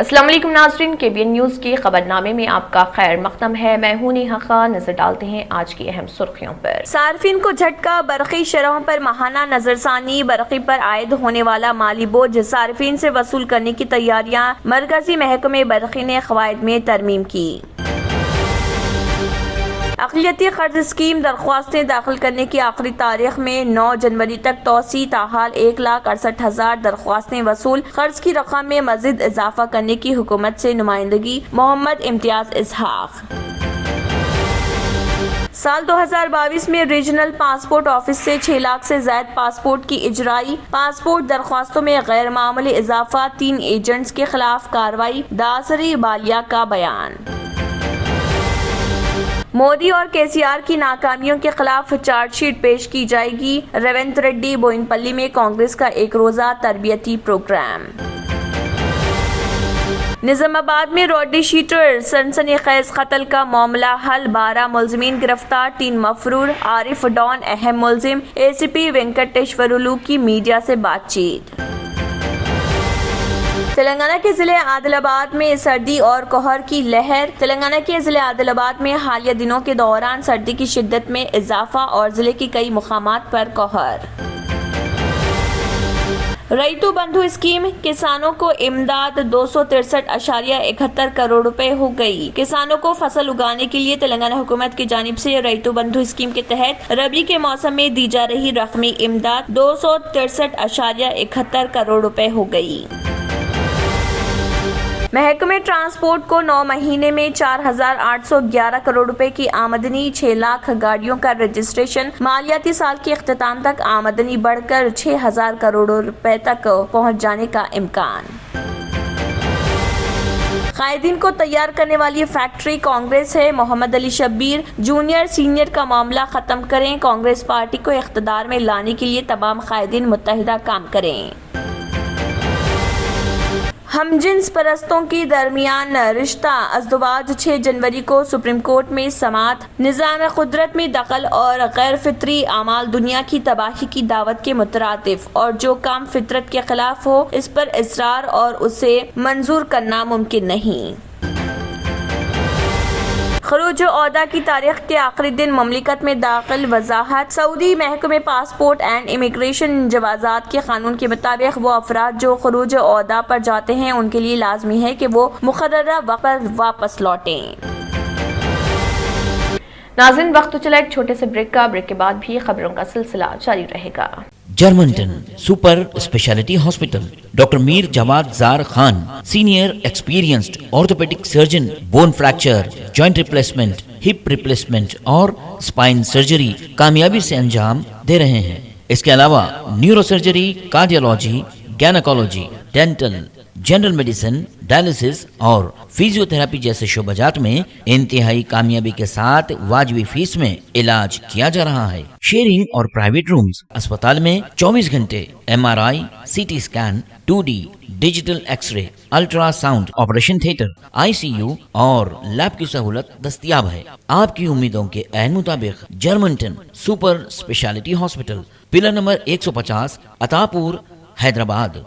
السلام علیکم ناظرین، KBN نیوز کی خبرنامے میں آپ کا خیر مقدم ہے۔ میں ہوں نیہا خان۔ نظر ڈالتے ہیں آج کی اہم سرخیوں پر۔ صارفین کو جھٹکا، برقی شرحوں پر ماہانہ نظر ثانی، برقی پر عائد ہونے والا مالی بوجھ صارفین سے وصول کرنے کی تیاریاں، مرکزی محکمہ برقی نے قواعد میں ترمیم کی۔ اقلیتی قرض اسکیم درخواستیں داخل کرنے کی آخری تاریخ میں 9 جنوری تک توسیع، تاحال 1,68,000 درخواستیں وصول، قرض کی رقم میں مزید اضافہ کرنے کی حکومت سے نمائندگی، محمد امتیاز اسحاق۔ سال 2022 میں ریجنل پاسپورٹ آفس سے 6 لاکھ سے زائد پاسپورٹ کی اجرائی، پاسپورٹ درخواستوں میں غیر معمولی اضافہ، 3 ایجنٹس کے خلاف کارروائی، داسری بالیہ کا بیان۔ مودی اور KCR کی ناکامیوں کے خلاف چارج شیٹ پیش کی جائے گی، ریونت ریڈی بوئن پلی میں کانگریس کا 1 روزہ تربیتی پروگرام۔ نظام آباد میں روڈی شیٹر سنسنی خیز قتل کا معاملہ حل، 12 ملزمین گرفتار، 3 مفرور، عارف ڈان اہم ملزم، ACP وینکٹیشورلو کی میڈیا سے بات چیت۔ تلنگانہ کے ضلع عادل آباد میں سردی اور قہر کی لہر، تلنگانہ کے ضلع عادل آباد میں حالیہ دنوں کے دوران سردی کی شدت میں اضافہ اور ضلع کی کئی مقامات پر قہر۔ ریتو بندھو اسکیم، کسانوں کو امداد 263.71 کروڑ روپے ہو گئی۔ کسانوں کو فصل اگانے کے لیے تلنگانہ حکومت کی جانب سے ریتو بندھو اسکیم کے تحت ربی کے موسم میں دی جا رہی رقمی امداد 263.71 کروڑ روپے ہو گئی۔ محکمہ ٹرانسپورٹ کو 9 مہینے میں 4,811 کروڑ روپے کی آمدنی، 6 لاکھ گاڑیوں کا رجسٹریشن، مالیاتی سال کے اختتام تک آمدنی بڑھ کر 6,000 کروڑ روپے تک پہنچ جانے کا امکان۔ قائدین کو تیار کرنے والی فیکٹری کانگریس ہے، محمد علی شبیر، جونیئر سینئر کا معاملہ ختم کریں، کانگریس پارٹی کو اقتدار میں لانے کے لیے تمام قائدین متحدہ کام کریں۔ ہم جنس پرستوں کے درمیان رشتہ ازدواج، 6 جنوری کو سپریم کورٹ میں سماعت، نظام قدرت میں دخل اور غیر فطری اعمال دنیا کی تباہی کی دعوت کے مترادف، اور جو کام فطرت کے خلاف ہو اس پر اصرار اور اسے منظور کرنا ممکن نہیں۔ خروج عہدہ کی تاریخ کے آخری دن مملکت میں داخل وضاحت، سعودی محکمہ پاسپورٹ اینڈ امیگریشن جوازات کے قانون کے مطابق وہ افراد جو خروج عہدہ پر جاتے ہیں ان کے لیے لازمی ہے کہ وہ مقررہ وقت پر واپس لوٹیں۔ ناظرین، وقت تو چلا ایک چھوٹے سے بریک کا، بریک کے بعد بھی خبروں کا سلسلہ جاری رہے گا۔ Germanten super speciality hospital, doctor Mir Jawad Zar Khan, senior experienced orthopaedic surgeon, bone fracture, joint replacement, hip replacement اور اسپائن سرجری کامیابی سے انجام دے رہے ہیں۔ اس کے علاوہ neuro surgery, cardiology, gynaecology, dental, general medicine, dialysis اور فزیو تھراپی جیسے شعبات میں انتہائی کامیابی کے ساتھ واجبی فیس میں علاج کیا جا رہا ہے۔ شیئرنگ اور پرائیویٹ رومز، اسپتال میں 24 گھنٹے MRI، CT scan, 2D digital X ray, ultra sound, operation theatre, ICU اور لیب کی سہولت دستیاب ہے۔ آپ کی امیدوں کے عین مطابق Germanten super speciality hospital, pillar number 150، Attapur, Hyderabad.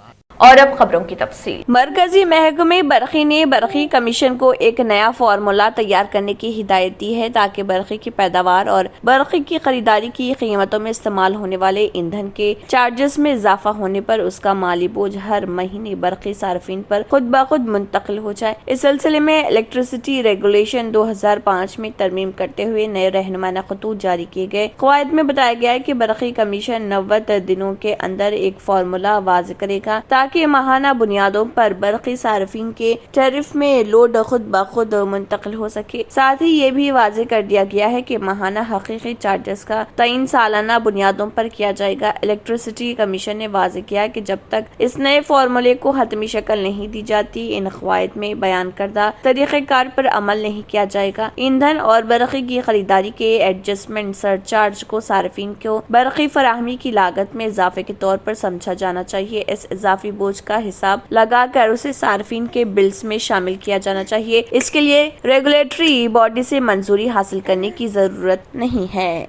اور اب خبروں کی تفصیل۔ مرکزی محکمہ برقی نے برقی کمیشن کو ایک نیا فارمولا تیار کرنے کی ہدایت دی ہے تاکہ برقی کی پیداوار اور برقی کی خریداری کی قیمتوں میں استعمال ہونے والے ایندھن کے چارجز میں اضافہ ہونے پر اس کا مالی بوجھ ہر مہینے برقی صارفین پر خود بخود منتقل ہو جائے۔ اس سلسلے میں الیکٹریسٹی ریگولیشن 2005 میں ترمیم کرتے ہوئے نئے رہنمانہ خطوط جاری کیے گئے۔ قواعد میں بتایا گیا ہے کہ برقی کمیشن 90 دنوں کے اندر ایک فارمولا واضح کرے گا تاکہ ماہانہ بنیادوں پر برقی صارفین کے ٹیرف میں لوڈ خود بخود منتقل ہو سکے۔ ساتھ ہی یہ بھی واضح کر دیا گیا ہے کہ ماہانہ حقیقی چارجز کا تعین سالانہ بنیادوں پر کیا جائے گا۔ الیکٹریسٹی کمیشن نے واضح کیا کہ جب تک اس نئے فارمولے کو حتمی شکل نہیں دی جاتی، ان قواعد میں بیان کردہ طریقہ کار پر عمل نہیں کیا جائے گا۔ ایندھن اور برقی کی خریداری کے ایڈجسٹمنٹ سرچارج کو صارفین کو برقی فراہمی کی لاگت میں اضافے کے طور پر سمجھا جانا چاہیے۔ اس اضافی بوجھ کا حساب لگا کر اسے صارفین کے بلز میں شامل کیا جانا چاہیے۔ اس کے لیے ریگولیٹری باڈی سے منظوری حاصل کرنے کی ضرورت نہیں ہے۔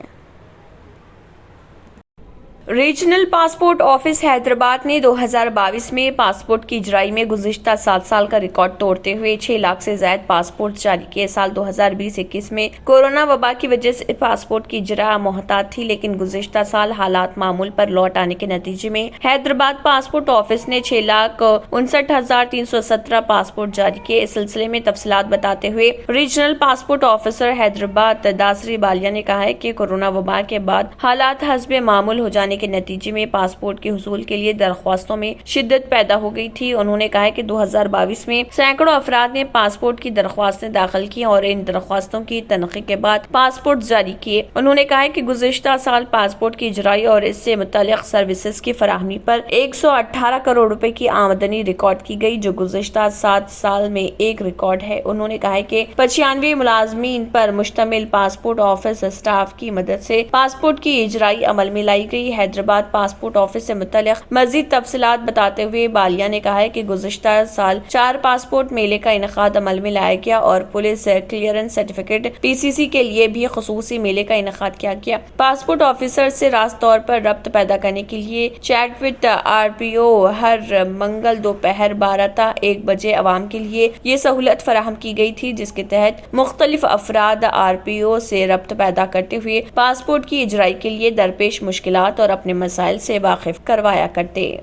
ریجنل پاسپورٹ آفس حیدرآباد نے 2022 میں پاسپورٹ کی اجرائی میں گزشتہ 7 سال کا ریکارڈ توڑتے ہوئے 6 لاکھ سے زائد پاسپورٹ جاری کیے۔ سال 2020-21 میں کورونا وبا کی وجہ سے پاسپورٹ کی اجرا محتاط تھی، لیکن گزشتہ سال حالات معمول پر لوٹ آنے کے نتیجے میں حیدرآباد پاسپورٹ آفس نے 6,59,317 پاسپورٹ جاری کیے۔ اس سلسلے میں تفصیلات بتاتے ہوئے ریجنل پاسپورٹ آفیسر حیدرآباد داسری بالیہ نے کہا ہے کہ کورونا وبا کے بعد حالات حسب معمول ہو جانے کے نتیجے میں پاسپورٹ کے حصول کے لیے درخواستوں میں شدت پیدا ہو گئی تھی۔ انہوں نے کہا کہ 2022 میں سینکڑوں افراد نے پاسپورٹ کی درخواستیں داخل کی اور ان درخواستوں کی تنقیح کے بعد پاسپورٹ جاری کیے۔ انہوں نے کہا کہ گزشتہ سال پاسپورٹ کی اجرائی اور اس سے متعلق سروسز کی فراہمی پر 118 کروڑ روپے کی آمدنی ریکارڈ کی گئی، جو گزشتہ 7 سال میں ایک ریکارڈ ہے۔ انہوں نے کہا کہ 95 ملازمین پر مشتمل پاسپورٹ آفس اسٹاف کی مدد سے پاسپورٹ کی اجرائی عمل میں لائی گئی۔ حیدرآباد پاسپورٹ آفس سے متعلق مزید تفصیلات بتاتے ہوئے بالیہ نے کہا کہ گزشتہ سال 4 پاسپورٹ میلے کا انعقاد عمل میں لایا گیا اور پولیس کلیئرنس سرٹیفکیٹ PCC کے لیے بھی خصوصی میلے کا انعقاد کیا گیا۔ پاسپورٹ آفیسر سے راست طور پر ربط پیدا کرنے کے لیے چیٹ وت RPO ہر منگل دوپہر 12 تا 1 بجے عوام کے لیے یہ سہولت فراہم کی گئی تھی، جس کے تحت مختلف افراد RPO سے ربط پیدا کرتے ہوئے پاسپورٹ کی اجرائی کے لیے درپیش مشکلات اور اپنے مسائل سے واقف کروایا کرتے۔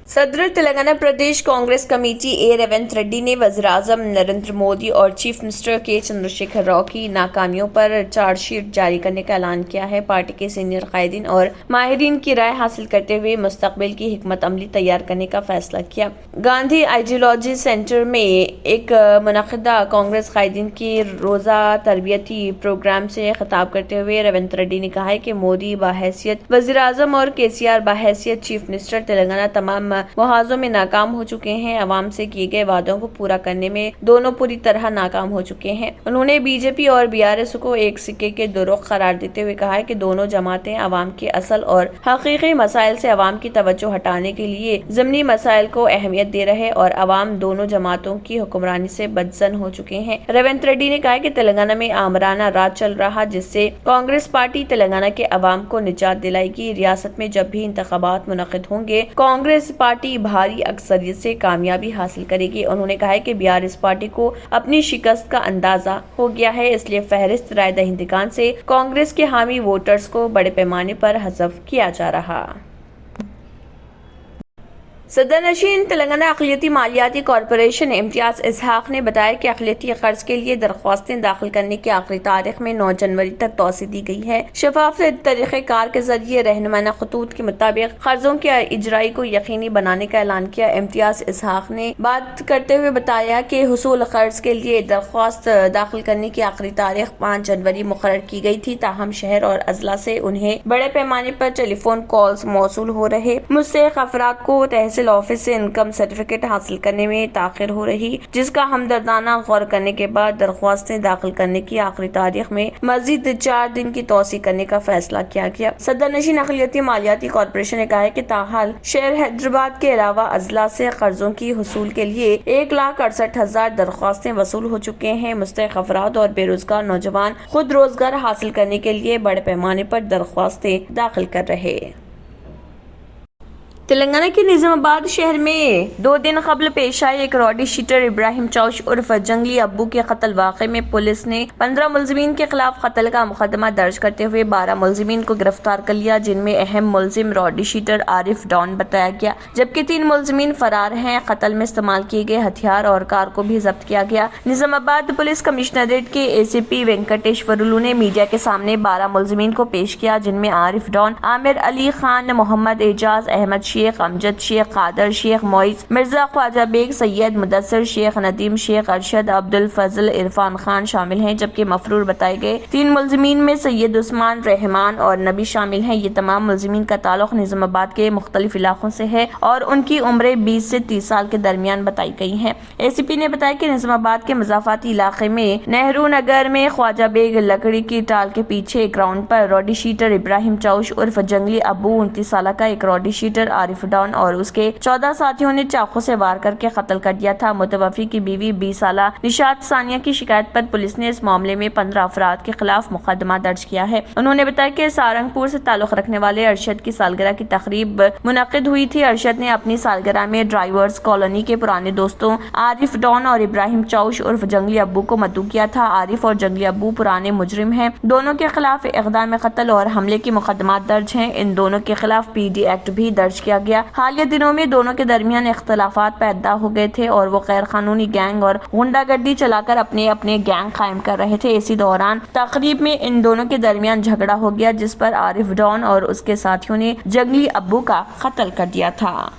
صدر تلنگانہ پردیش کانگریس کمیٹی اے ریونت ریڈی نے وزیر اعظم نریندر مودی اور چیف منسٹر کے چندرشیکھر راؤ کی ناکامیوں پر چارج شیٹ جاری کرنے کا اعلان کیا ہے۔ پارٹی کے سینئر قائدین اور ماہرین کی رائے حاصل کرتے ہوئے مستقبل کی حکمت عملی تیار کرنے کا فیصلہ کیا۔ گاندھی آئیڈیالوجی سینٹر میں ایک منعقدہ کانگریس قائدین کی روزہ تربیتی پروگرام سے خطاب کرتے ہوئے ریونت ریڈی نے کہا کہ مودی بحیثیت وزیر اعظم اور KCR بحیثیت چیف منسٹر تلنگانہ تمام محاذوں میں ناکام ہو چکے ہیں۔ عوام سے کیے گئے وعدوں کو پورا کرنے میں دونوں پوری طرح ناکام ہو چکے ہیں۔ انہوں نے BJP اور BRS کو ایک سکے کے دو رخ قرار دیتے ہوئے کہا کہ دونوں جماعتیں عوام کے اصل اور حقیقی مسائل سے عوام کی توجہ ہٹانے کے لیے ضمنی مسائل کو اہمیت دے رہے اور عوام دونوں جماعتوں کی حکمرانی سے بدظن ہو چکے ہیں۔ ریونت ریڈی نے کہا کہ تلنگانہ میں آمرانہ راج چل رہا، جس سے کانگریس پارٹی تلنگانہ کے عوام کو نجات دلائے گی۔ ریاست میں جب بھی انتخابات منعقد ہوں گے، کانگریس پارٹی بھاری اکثریت سے کامیابی حاصل کرے گی۔ انہوں نے کہا کہ BRS پارٹی کو اپنی شکست کا اندازہ ہو گیا ہے، اس لیے فہرست رائے دہندگان سے کانگریس کے حامی ووٹرز کو بڑے پیمانے پر حذف کیا جا رہا۔ صدر نشین تلنگانہ اقلیتی مالیاتی کارپوریشن امتیاز اسحاق نے بتایا کہ اقلیتی قرض کے لیے درخواستیں داخل کرنے کی آخری تاریخ میں 9 جنوری تک توسیع دی گئی ہے۔ شفاف طریقہ کار کے ذریعے رہنمانہ خطوط کے مطابق قرضوں کی اجرائی کو یقینی بنانے کا اعلان کیا۔ امتیاز اسحاق نے بات کرتے ہوئے بتایا کہ حصول قرض کے لیے درخواست داخل کرنے کی آخری تاریخ 5 جنوری مقرر کی گئی تھی، تاہم شہر اور اضلاع سے انہیں بڑے پیمانے پر ٹیلی فون کالز موصول ہو رہے۔ مستحق افراد کو تحصیل آفس سے انکم سرٹیفکیٹ حاصل کرنے میں تاخیر ہو رہی، جس کا ہمدردانہ غور کرنے کے بعد درخواستیں داخل کرنے کی آخری تاریخ میں مزید 4 دن کی توسیع کرنے کا فیصلہ کیا گیا۔ صدر نشین اقلیتی مالیاتی کارپوریشن نے کہا کہ تاحال شہر حیدرآباد کے علاوہ اضلاع سے قرضوں کی حصول کے لیے 1,68,000 درخواستیں وصول ہو چکے ہیں۔ مستحق افراد اور بے روزگار نوجوان خود روزگار حاصل کرنے کے لیے بڑے پیمانے پر درخواستیں داخل کر رہے۔ تلنگانہ کے نظام آباد شہر میں 2 دن قبل پیش آئے ایک راڈی شیٹر ابراہیم چوش عرف جنگلی ابو کے قتل واقعے میں پولیس نے 15 ملزمین کے خلاف قتل کا مقدمہ درج کرتے ہوئے 12 ملزمین کو گرفتار کر لیا، جن میں اہم ملزم راڈی شیٹر عارف ڈان بتایا گیا، جبکہ 3 ملزمین فرار ہیں۔ قتل میں استعمال کیے گئے ہتھیار اور کار کو بھی ضبط کیا گیا۔ نظام آباد پولیس کمشنریٹ کے ACP وینکٹیشورلو نے میڈیا کے سامنے 12 ملزمین کو پیش کیا، جن میں عارف ڈان، عامر علی خان، محمد اعجاز احمد شیخ، امجد شیخ، قادر شیخ، معیز مرزا، خواجہ بیگ، سید مدثر شیخ، ندیم شیخ، ارشد، عبد الفضل، عرفان خان شامل ہیں، جبکہ مفرور بتائے گئے 3 ملزمین میں سید عثمان، رحمان اور نبی شامل ہیں۔ یہ تمام ملزمین کا تعلق نظام آباد کے مختلف علاقوں سے ہے اور ان کی عمریں 20 سے 30 سال کے درمیان بتائی گئی ہیں۔ ACP نے بتایا کہ نظام آباد کے مضافاتی علاقے میں نہرو نگر میں خواجہ بیگ لکڑی کی ٹال کے پیچھے گراؤنڈ پر راڈی شیٹر ابراہیم چوش عرف جنگلی ابو 29 سالہ کا ایک راڈی شیٹر عارف ڈان اور اس کے 14 ساتھیوں نے چاقو سے وار کر کے قتل کر دیا تھا۔ متوفی کی بیوی 20 سالہ نشاط ثانیہ کی شکایت پر پولیس نے اس معاملے میں 15 افراد کے خلاف مقدمہ درج کیا ہے۔ انہوں نے بتایا کہ سہارنپور سے تعلق رکھنے والے ارشد کی سالگرہ کی تقریب منعقد ہوئی تھی۔ ارشد نے اپنی سالگرہ میں ڈرائیورز کالونی کے پرانے دوستوں عارف ڈان اور ابراہیم چوش عرف جنگلی ابو کو مدعو کیا تھا۔ عارف اور جنگلی ابو پرانے مجرم ہیں۔ دونوں کے خلاف اقدام قتل اور حملے کے مقدمات درج ہیں۔ ان دونوں کے خلاف PD ایکٹ بھی درج کیا گیا۔ حالیہ دنوں میں دونوں کے درمیان اختلافات پیدا ہو گئے تھے اور وہ غیر قانونی گینگ اور غنڈہ گردی چلا کر اپنے گینگ قائم کر رہے تھے۔ اسی دوران تقریب میں ان دونوں کے درمیان جھگڑا ہو گیا جس پر عارف ڈان اور اس کے ساتھیوں نے جنگلی ابو کا قتل کر دیا تھا۔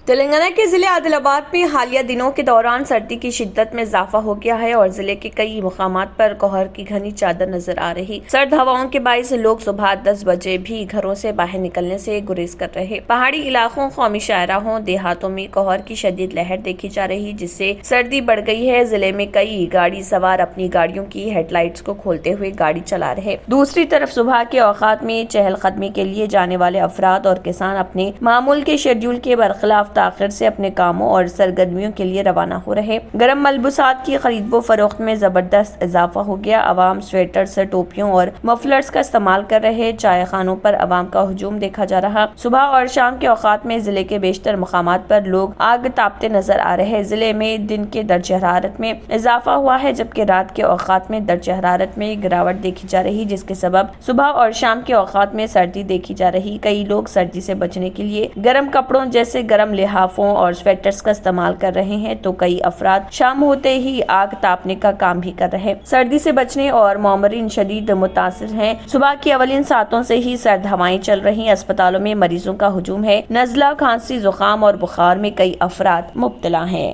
تلنگانہ کے ضلع عادل آباد میں حالیہ دنوں کے دوران سردی کی شدت میں اضافہ ہو گیا ہے اور ضلع کے کئی مقامات پر کوہر کی گھنی چادر نظر آ رہی۔ سرد ہواؤں کے باعث لوگ صبح 10 بجے بھی گھروں سے باہر نکلنے سے گریز کر رہے۔ پہاڑی علاقوں، قومی شاہراہوں، دیہاتوں میں کوہر کی شدید لہر دیکھی جا رہی جس سے سردی بڑھ گئی ہے۔ ضلع میں کئی گاڑی سوار اپنی گاڑیوں کی ہیڈ لائٹس کو کھولتے ہوئے گاڑی چلا رہے۔ دوسری طرف صبح کے اوقات میں چہل قدمی کے لیے جانے والے افراد اور کسان اپنے معمول کے شیڈول کے برخلاف تاخیر سے اپنے کاموں اور سرگرمیوں کے لیے روانہ ہو رہے۔ گرم ملبوسات کی خرید و فروخت میں زبردست اضافہ ہو گیا۔ عوام سویٹرز، ٹوپیوں اور مفلرز کا استعمال کر رہے۔ چائے خانوں پر عوام کا ہجوم دیکھا جا رہا۔ صبح اور شام کے اوقات میں ضلع کے بیشتر مقامات پر لوگ آگ تاپتے نظر آ رہے۔ ضلع میں دن کے درجہ حرارت میں اضافہ ہوا ہے جبکہ رات کے اوقات میں درجہ حرارت میں گراوٹ دیکھی جا رہی جس کے سبب صبح اور شام کے اوقات میں سردی دیکھی جا رہی۔ کئی لوگ سردی سے بچنے کے لیے گرم کپڑوں جیسے گرم لحافوں اور سویٹرز کا استعمال کر رہے ہیں تو کئی افراد شام ہوتے ہی آگ تاپنے کا کام بھی کر رہے۔ سردی سے بچنے اور معمرین شدید متاثر ہیں۔ صبح کی اولین ساعتوں سے ہی سرد ہوائیں چل رہی۔ اسپتالوں میں مریضوں کا ہجوم ہے۔ نزلہ، کھانسی، زکام اور بخار میں کئی افراد مبتلا ہیں۔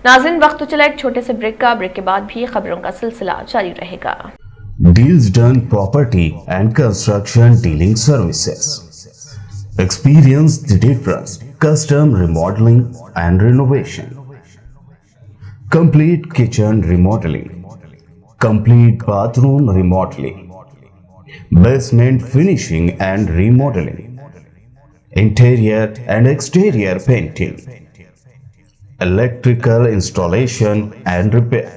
ناظرین، وقت تو چلا ایک چھوٹے سے بریک کا۔ بریک کے بعد بھی خبروں کا سلسلہ جاری رہے گا۔ Deals Done Property and Construction Dealing Services. Experience the difference. Custom remodeling and renovation. Complete kitchen remodeling. Complete bathroom remodeling. Basement finishing and remodeling. Interior and exterior painting. Electrical installation and repair.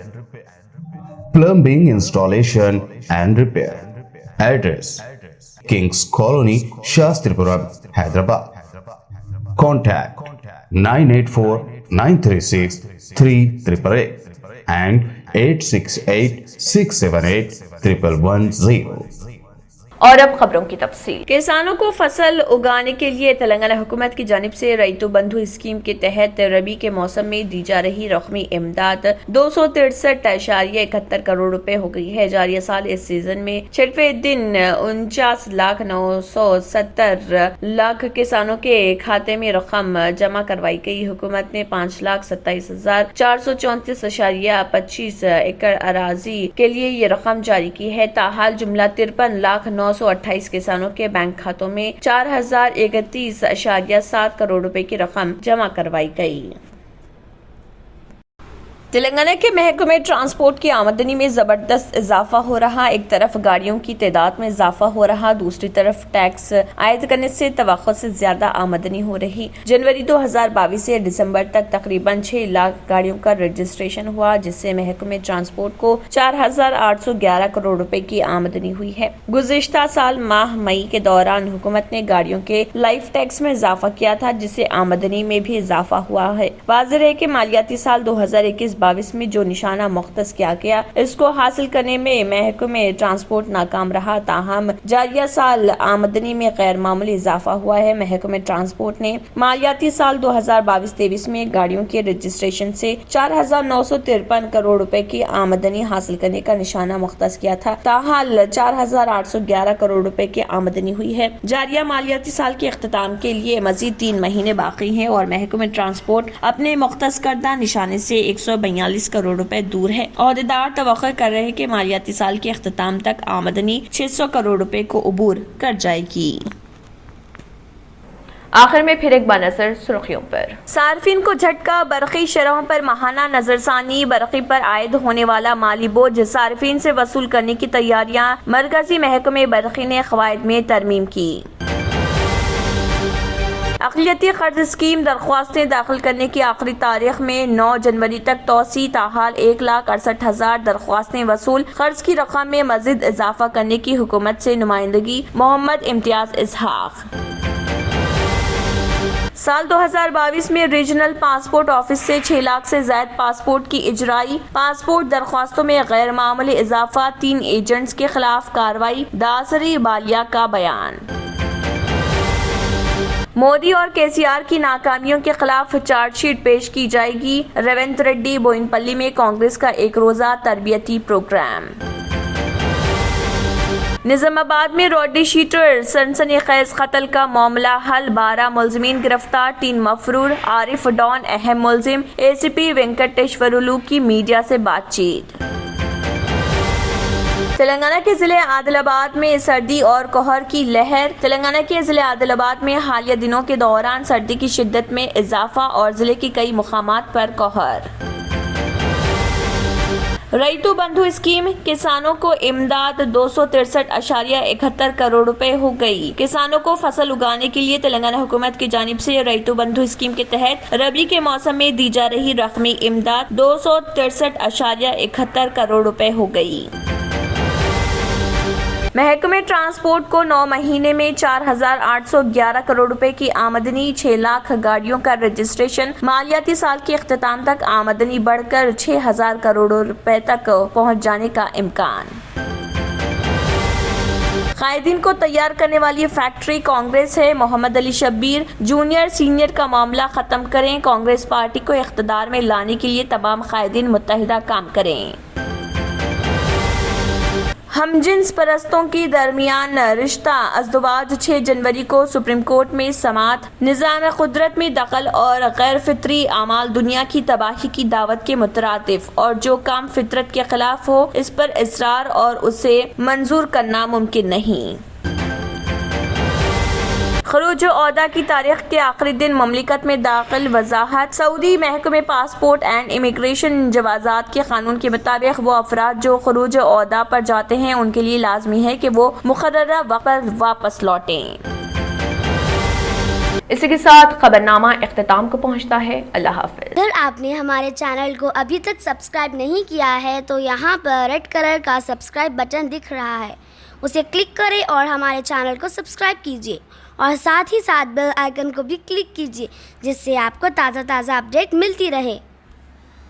Plumbing installation and repair. Address: Kings Colony, Shastripuram, Hyderabad. Contact 984-936-3888 and 868-678-1110. اور اب خبروں کی تفصیل۔ کسانوں کو فصل اگانے کے لیے تلنگانہ حکومت کی جانب سے ریتو بندھو اسکیم کے تحت ربی کے موسم میں دی جا رہی رقمی امداد 263.71 کروڑ روپے ہو گئی ہے۔ جاریہ سال اس سیزن میں 6ویں دن 49,970,00,000 کسانوں کے کھاتے میں رقم جمع کروائی گئی۔ حکومت نے 5,27,434.25 ایکڑ اراضی کے لیے یہ رقم جاری کی ہے۔ تاحال جملہ 53,928 کسانوں کے بینک کھاتوں میں 4,031.7 کروڑ روپے کی رقم جمع کروائی گئی۔ تلنگانہ کے محکمہ ٹرانسپورٹ کی آمدنی میں زبردست اضافہ ہو رہا۔ ایک طرف گاڑیوں کی تعداد میں اضافہ ہو رہا، دوسری طرف ٹیکس عائد کرنے سے توقع سے زیادہ آمدنی ہو رہی۔ جنوری 2022 سے دسمبر تک تقریباً 6 لاکھ گاڑیوں کا رجسٹریشن ہوا جس سے محکمہ ٹرانسپورٹ کو 4,811 کروڑ روپے کی آمدنی ہوئی ہے۔ گزشتہ سال ماہ مئی کے دوران حکومت نے گاڑیوں کے لائف ٹیکس میں اضافہ کیا تھا جس سے آمدنی میں بھی اضافہ ہوا ہے۔ واضح ہے کہ مالیاتی سال 2021-22 میں جو نشانہ مختص کیا گیا اس کو حاصل کرنے میں محکمہ ٹرانسپورٹ ناکام رہا، تاہم جاریہ سال آمدنی میں غیر معمولی اضافہ ہوا ہے۔ محکمہ ٹرانسپورٹ نے مالیاتی سال 2022-23 میں گاڑیوں کے رجسٹریشن سے 4,953 کروڑ روپے کی آمدنی حاصل کرنے کا نشانہ مختص کیا تھا، تاحال 4,811 کروڑ روپے کی آمدنی ہوئی ہے۔ جاریہ مالیاتی سال کے اختتام کے لیے مزید 3 مہینے باقی ہیں اور محکمہ ٹرانسپورٹ اپنے مختص کردہ نشانے سے 142 کروڑ روپے دور ہے۔ عہدیدار توقع کر رہے ہیں کہ مالیاتی سال کے اختتام تک آمدنی 600 کروڑ روپے کو عبور کر جائے گی۔ آخر میں پھر ایک بار نظر سرخیوں پر۔ صارفین کو جھٹکا، برقی شرحوں پر ماہانہ نظرثانی، برقی پر عائد ہونے والا مالی بوجھ صارفین سے وصول کرنے کی تیاریاں، مرکزی محکمہ برقی نے قواعد میں ترمیم کی۔ اقلیتی قرض اسکیم درخواستیں داخل کرنے کی آخری تاریخ میں 9 جنوری تک توسیع، تاحال 1,68,000 درخواستیں وصول، قرض کی رقم میں مزید اضافہ کرنے کی حکومت سے نمائندگی، محمد امتیاز اسحاق۔ سال 2022 میں ریجنل پاسپورٹ آفس سے 6 لاکھ سے زائد پاسپورٹ کی اجرائی، پاسپورٹ درخواستوں میں غیر معمولی اضافہ، 3 ایجنٹس کے خلاف کارروائی، داسری بالیہ کا بیان۔ مودی اور KCR کی ناکامیوں کے خلاف چارج شیٹ پیش کی جائے گی، ریونت ریڈی بوئن پلی میں کانگریس کا 1 روزہ تربیتی پروگرام۔ نظام آباد میں روڈی شیٹر سنسنی خیز قتل کا معاملہ حل، 12 ملزمین گرفتار، 3 مفرور، عارف ڈان اہم ملزم، ACP وینکٹیشورلو کی میڈیا سے بات چیت۔ تلنگانہ کے ضلع عادل آباد میں سردی اور قہر کی لہر، تلنگانہ کے ضلع عادل آباد میں حالیہ دنوں کے دوران سردی کی شدت میں اضافہ اور ضلع کے کئی مقامات پر قہر۔ ریتو بندھو اسکیم، کسانوں کو امداد 263.71 کروڑ روپے ہو گئی۔ کسانوں کو فصل اگانے کے لیے تلنگانہ حکومت کی جانب سے ریتو بندھو اسکیم کے تحت ربی کے موسم میں دی جا رہی رقمی امداد 263.71 کروڑ روپے ہو گئی۔ محکمہ ٹرانسپورٹ کو 9 مہینے میں 4,811 کروڑ روپے کی آمدنی، 6 لاکھ گاڑیوں کا رجسٹریشن، مالیاتی سال کے اختتام تک آمدنی بڑھ کر 6,000 کروڑ روپے تک پہنچ جانے کا امکان۔ قائدین کو تیار کرنے والی فیکٹری کانگریس ہے، محمد علی شبیر، جونیئر سینئر کا معاملہ ختم کریں، کانگریس پارٹی کو اقتدار میں لانے کے لیے تمام قائدین متحدہ کام کریں۔ ہم جنس پرستوں کے درمیان رشتہ ازدواج 6 جنوری کو سپریم کورٹ میں سماعت، نظام قدرت میں دخل اور غیر فطری اعمال دنیا کی تباہی کی دعوت کے مترادف، اور جو کام فطرت کے خلاف ہو اس پر اصرار اور اسے منظور کرنا ممکن نہیں۔ خروج عہدہ کی تاریخ کے آخری دن مملکت میں داخل وضاحت، سعودی محکمہ پاسپورٹ اینڈ امیگریشن جوازات کے قانون کے مطابق وہ افراد جو خروج عہدہ پر جاتے ہیں ان کے لیے لازمی ہے کہ وہ مقررہ وقت پر واپس لوٹیں۔ اسی کے ساتھ خبرنامہ اختتام کو پہنچتا ہے۔ اللہ حافظ۔ اگر آپ نے ہمارے چینل کو ابھی تک سبسکرائب نہیں کیا ہے تو یہاں پر ریڈ کلر کا سبسکرائب بٹن دکھ رہا ہے، اسے کلک کریں اور ہمارے چینل کو سبسکرائب کیجیے، اور ساتھ ہی ساتھ بیل آئیکن کو بھی کلک کیجیے، جس سے آپ کو تازہ اپڈیٹ ملتی رہے۔